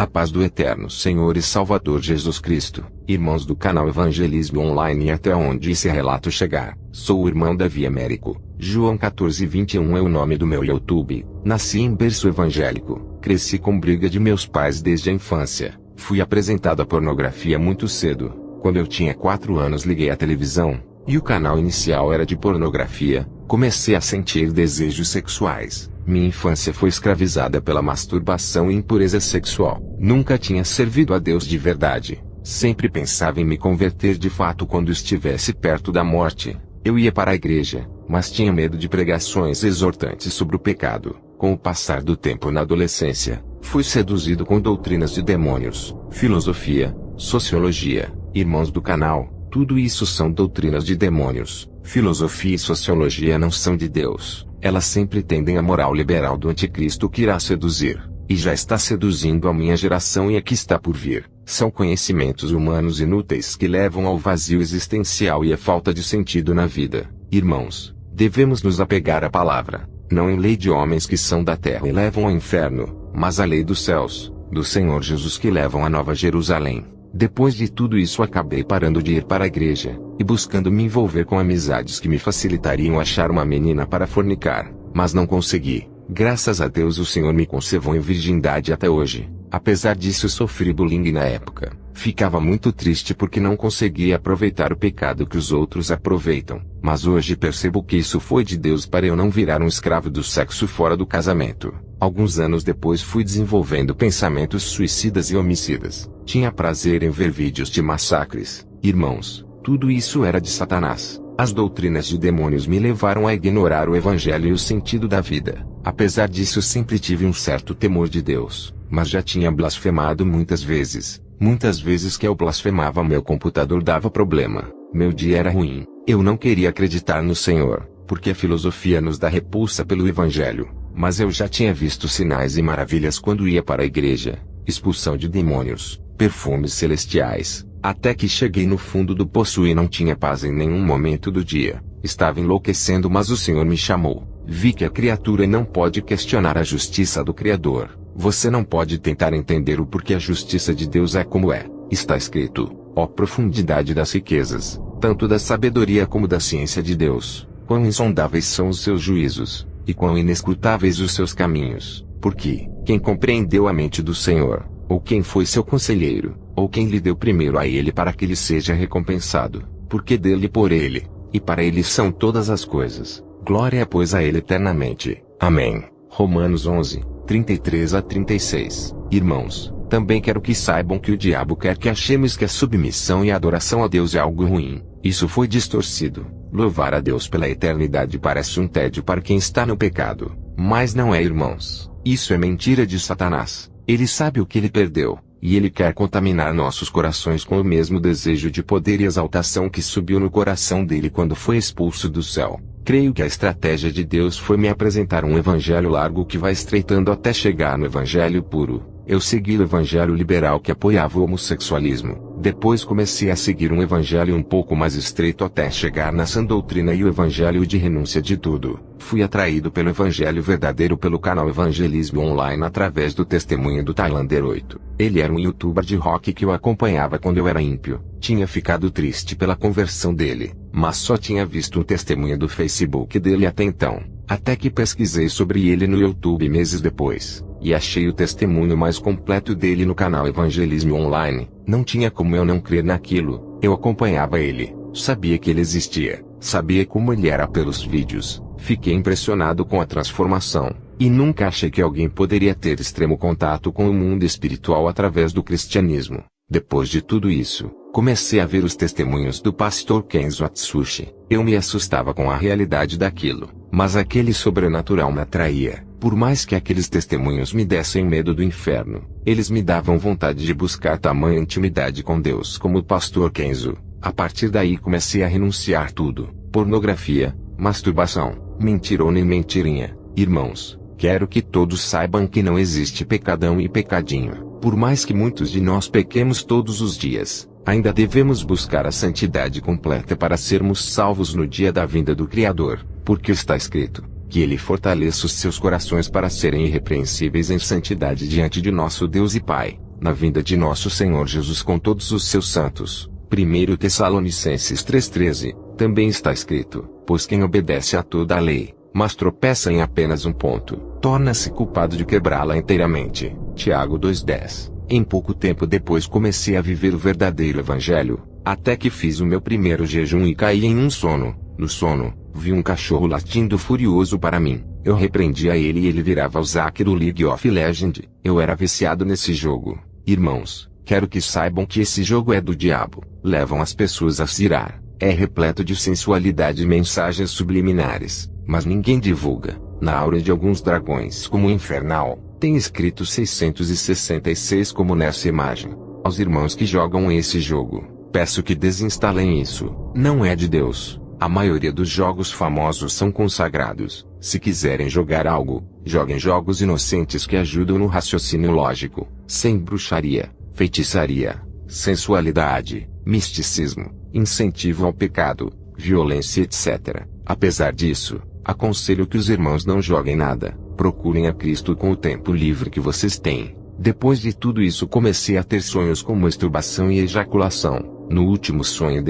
A paz do eterno Senhor e Salvador Jesus Cristo, irmãos do canal Evangelismo Online e até onde esse relato chegar. Sou o irmão Davi Américo. João 14:21 é o nome do meu YouTube. Nasci em berço evangélico, cresci com briga de meus pais desde a infância. Fui apresentado à pornografia muito cedo. Quando eu tinha 4 anos liguei a televisão, e o canal inicial era de pornografia. Comecei a sentir desejos sexuais. Minha infância foi escravizada pela masturbação e impureza sexual. Nunca tinha servido a Deus de verdade. Sempre pensava em me converter de fato quando estivesse perto da morte. Eu ia para a igreja, mas tinha medo de pregações exortantes sobre o pecado. Com o passar do tempo na adolescência, fui seduzido com doutrinas de demônios, filosofia, sociologia. Irmãos do canal, tudo isso são doutrinas de demônios. Filosofia e sociologia não são de Deus. Elas sempre tendem à moral liberal do anticristo que irá seduzir, e já está seduzindo a minha geração e a que está por vir. São conhecimentos humanos inúteis que levam ao vazio existencial e à falta de sentido na vida. Irmãos, devemos nos apegar à palavra, não em lei de homens que são da terra e levam ao inferno, mas à lei dos céus, do Senhor Jesus que levam à Nova Jerusalém. Depois de tudo isso acabei parando de ir para a igreja, e buscando me envolver com amizades que me facilitariam achar uma menina para fornicar, mas não consegui. Graças a Deus o Senhor me conservou em virgindade até hoje. Apesar disso sofri bullying na época. Ficava muito triste porque não conseguia aproveitar o pecado que os outros aproveitam. Mas hoje percebo que isso foi de Deus para eu não virar um escravo do sexo fora do casamento. Alguns anos depois fui desenvolvendo pensamentos suicidas e homicidas. Tinha prazer em ver vídeos de massacres. Irmãos, tudo isso era de Satanás. As doutrinas de demônios me levaram a ignorar o evangelho e o sentido da vida. Apesar disso sempre tive um certo temor de Deus, mas já tinha blasfemado muitas vezes. Muitas vezes que eu blasfemava meu computador dava problema. Meu dia era ruim. Eu não queria acreditar no Senhor, porque a filosofia nos dá repulsa pelo evangelho. Mas eu já tinha visto sinais e maravilhas quando ia para a igreja. Expulsão de demônios, perfumes celestiais. Até que cheguei no fundo do poço e não tinha paz em nenhum momento do dia. Estava enlouquecendo, mas o Senhor me chamou. Vi que a criatura não pode questionar a justiça do Criador. Você não pode tentar entender o porquê a justiça de Deus é como é. Está escrito: ó profundidade das riquezas, tanto da sabedoria como da ciência de Deus. Quão insondáveis são os seus juízos, e quão inescrutáveis os seus caminhos. Porque, quem compreendeu a mente do Senhor, ou quem foi seu conselheiro, ou quem lhe deu primeiro a ele para que lhe seja recompensado, porque dele e por ele, e para ele são todas as coisas. Glória pois a ele eternamente. Amém. Romanos 11, 33-36. Irmãos, também quero que saibam que o diabo quer que achemos que a submissão e a adoração a Deus é algo ruim. Isso foi distorcido. Louvar a Deus pela eternidade parece um tédio para quem está no pecado. Mas não é, irmãos. Isso é mentira de Satanás. Ele sabe o que ele perdeu, e ele quer contaminar nossos corações com o mesmo desejo de poder e exaltação que subiu no coração dele quando foi expulso do céu. Creio que a estratégia de Deus foi me apresentar um evangelho largo que vai estreitando até chegar no evangelho puro. Eu segui o evangelho liberal que apoiava o homossexualismo. Depois comecei a seguir um evangelho um pouco mais estreito até chegar na sã doutrina e o evangelho de renúncia de tudo. Fui atraído pelo evangelho verdadeiro pelo canal Evangelismo Online através do testemunho do Tailander 8. Ele era um youtuber de rock que eu acompanhava quando eu era ímpio. Tinha ficado triste pela conversão dele, mas só tinha visto um testemunho do Facebook dele até então. Até que pesquisei sobre ele no YouTube meses depois, e achei o testemunho mais completo dele no canal Evangelismo Online. Não tinha como eu não crer naquilo. Eu acompanhava ele, sabia que ele existia, sabia como ele era pelos vídeos. Fiquei impressionado com a transformação, e nunca achei que alguém poderia ter extremo contato com o mundo espiritual através do cristianismo. Depois de tudo isso, comecei a ver os testemunhos do pastor Kenzo Atsushi. Eu me assustava com a realidade daquilo, mas aquele sobrenatural me atraía. Por mais que aqueles testemunhos me dessem medo do inferno, eles me davam vontade de buscar tamanha intimidade com Deus como o pastor Kenzo. A partir daí comecei a renunciar tudo: pornografia, masturbação, mentirona e mentirinha. Irmãos, quero que todos saibam que não existe pecadão e pecadinho. Por mais que muitos de nós pequemos todos os dias, ainda devemos buscar a santidade completa para sermos salvos no dia da vinda do Criador, porque está escrito: que ele fortaleça os seus corações para serem irrepreensíveis em santidade diante de nosso Deus e Pai. na vinda de nosso Senhor Jesus com todos os seus santos. 1 Tessalonicenses 3,13, também está escrito: pois quem obedece a toda a lei, mas tropeça em apenas um ponto, torna-se culpado de quebrá-la inteiramente. Tiago 2,10. Em pouco tempo depois comecei a viver o verdadeiro evangelho, até que fiz o meu primeiro jejum e caí em um sono. No sono, vi um cachorro latindo furioso para mim. Eu repreendi a ele e ele virava o Zack do League of Legends. Eu era viciado nesse jogo. Irmãos, quero que saibam que esse jogo é do diabo. Levam as pessoas a se irar. É repleto de sensualidade e mensagens subliminares, mas ninguém divulga. Na aura de alguns dragões como o Infernal, tem escrito 666 como nessa imagem. Aos irmãos que jogam esse jogo, peço que desinstalem isso. Não é de Deus. A maioria dos jogos famosos são consagrados. Se quiserem jogar algo, joguem jogos inocentes que ajudam no raciocínio lógico, sem bruxaria, feitiçaria, sensualidade, misticismo, incentivo ao pecado, violência etc. Apesar disso, aconselho que os irmãos não joguem nada. Procurem a Cristo com o tempo livre que vocês têm. Depois de tudo isso comecei a ter sonhos com masturbação e ejaculação. No último sonho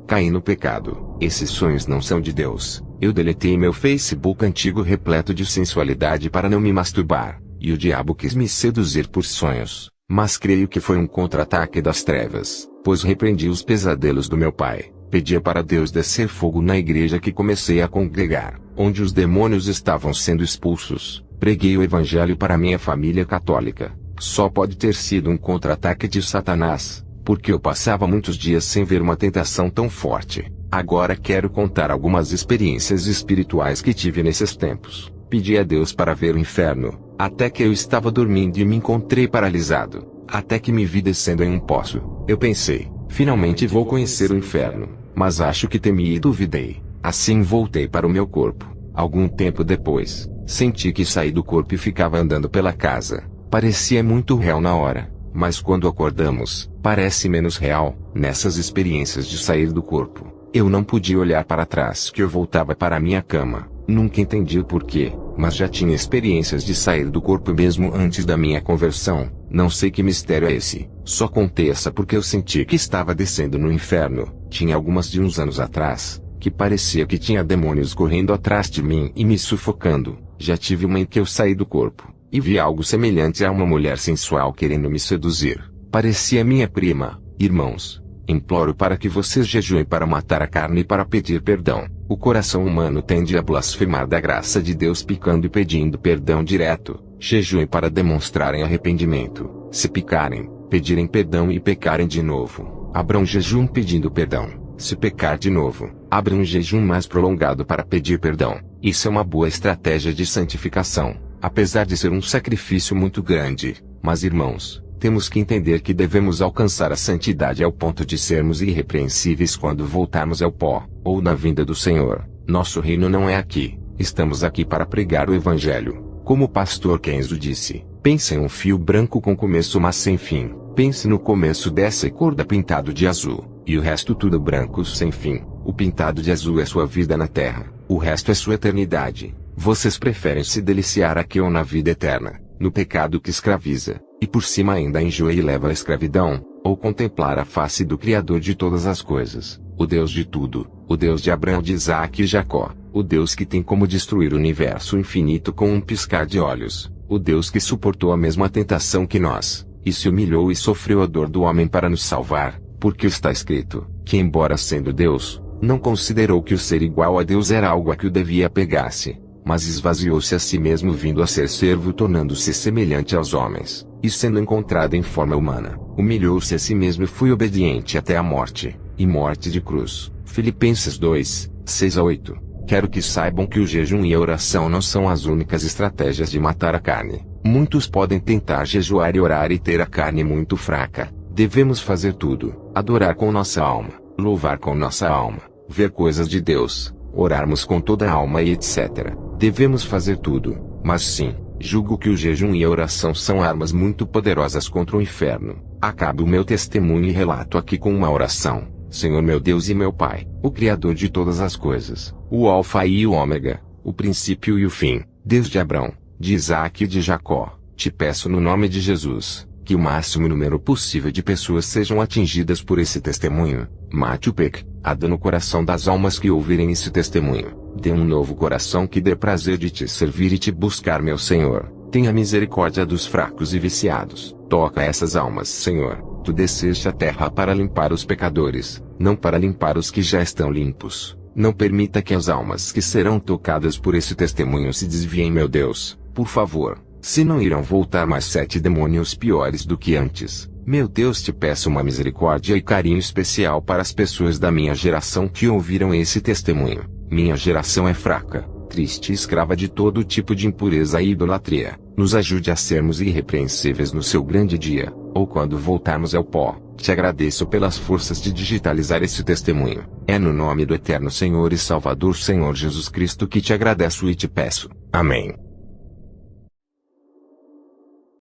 caí no pecado. Esses sonhos não são de Deus. Eu deletei meu Facebook antigo repleto de sensualidade para não me masturbar, e o diabo quis me seduzir por sonhos, mas creio que foi um contra-ataque das trevas, pois repreendi os pesadelos do meu pai. Pedia para Deus descer fogo na igreja que comecei a congregar, onde os demônios estavam sendo expulsos. Preguei o evangelho para minha família católica. Só pode ter sido um contra-ataque de Satanás, porque eu passava muitos dias sem ver uma tentação tão forte. Agora quero contar algumas experiências espirituais que tive nesses tempos. Pedi a Deus para ver o inferno, até que eu estava dormindo e me encontrei paralisado, até que me vi descendo em um poço. Eu pensei, finalmente vou conhecer o inferno, mas acho que temi e duvidei. Assim voltei para o meu corpo. Algum tempo depois, senti que saí do corpo e ficava andando pela casa. Parecia muito real na hora, mas quando acordamos, parece menos real. Nessas experiências de sair do corpo, eu não podia olhar para trás que eu voltava para a minha cama. Nunca entendi o porquê, mas já tinha experiências de sair do corpo mesmo antes da minha conversão. Não sei que mistério é esse. Só contei essa porque eu senti que estava descendo no inferno. Tinha algumas de uns anos atrás, que parecia que tinha demônios correndo atrás de mim e me sufocando. Já tive uma em que eu saí do corpo, e vi algo semelhante a uma mulher sensual querendo me seduzir. Parecia minha prima. Irmãos, imploro para que vocês jejuem para matar a carne e para pedir perdão. O coração humano tende a blasfemar da graça de Deus picando e pedindo perdão direto. Jejuem para demonstrarem arrependimento. Se picarem, pedirem perdão e pecarem de novo, abram jejum pedindo perdão. Se pecar de novo, abram um jejum mais prolongado para pedir perdão. Isso é uma boa estratégia de santificação, apesar de ser um sacrifício muito grande. Mas irmãos, temos que entender que devemos alcançar a santidade ao ponto de sermos irrepreensíveis quando voltarmos ao pó, ou na vinda do Senhor. Nosso reino não é aqui, estamos aqui para pregar o Evangelho. Como o pastor Kenzo disse, pense em um fio branco com começo mas sem fim. Pense no começo dessa corda pintado de azul, e o resto tudo branco sem fim. O pintado de azul é sua vida na terra, o resto é sua eternidade. Vocês preferem se deliciar aqui ou na vida eterna, no pecado que escraviza, e por cima ainda enjoa e leva à escravidão, ou contemplar a face do Criador de todas as coisas, o Deus de tudo, o Deus de Abraão, de Isaque e Jacó, o Deus que tem como destruir o universo infinito com um piscar de olhos, o Deus que suportou a mesma tentação que nós, e se humilhou e sofreu a dor do homem para nos salvar, porque está escrito, que embora sendo Deus, não considerou que o ser igual a Deus era algo a que o devia apegar-se, mas esvaziou-se a si mesmo vindo a ser servo tornando-se semelhante aos homens, e sendo encontrado em forma humana, humilhou-se a si mesmo e foi obediente até a morte, e morte de cruz. Filipenses 2, 6-8. Quero que saibam que o jejum e a oração não são as únicas estratégias de matar a carne. Muitos podem tentar jejuar e orar e ter a carne muito fraca. Devemos fazer tudo, adorar com nossa alma, louvar com nossa alma, ver coisas de Deus, orarmos com toda a alma e etc. Devemos fazer tudo, mas sim, julgo que o jejum e a oração são armas muito poderosas contra o inferno. Acabo o meu testemunho e relato aqui com uma oração. Senhor meu Deus e meu Pai, o Criador de todas as coisas, o Alfa e o Ômega, o princípio e o fim, Deus de Abraão, de Isaque e de Jacó, te peço no nome de Jesus, Que o máximo número possível de pessoas sejam atingidas por esse testemunho. Mate o pecado no coração das almas que ouvirem esse testemunho. Dê um novo coração que dê prazer de te servir e te buscar, meu Senhor. Tenha misericórdia dos fracos e viciados. Toca essas almas, Senhor. Tu desceste à terra para limpar os pecadores, não para limpar os que já estão limpos. Não permita que as almas que serão tocadas por esse testemunho se desviem, meu Deus, por favor. Se não irão voltar mais 7 demônios piores do que antes. Meu Deus, te peço uma misericórdia e carinho especial para as pessoas da minha geração que ouviram esse testemunho. Minha geração é fraca, triste e escrava de todo tipo de impureza e idolatria. Nos ajude a sermos irrepreensíveis no seu grande dia, ou quando voltarmos ao pó. Te agradeço pelas forças de digitalizar esse testemunho. É no nome do eterno Senhor e Salvador Senhor Jesus Cristo que te agradeço e te peço. Amém.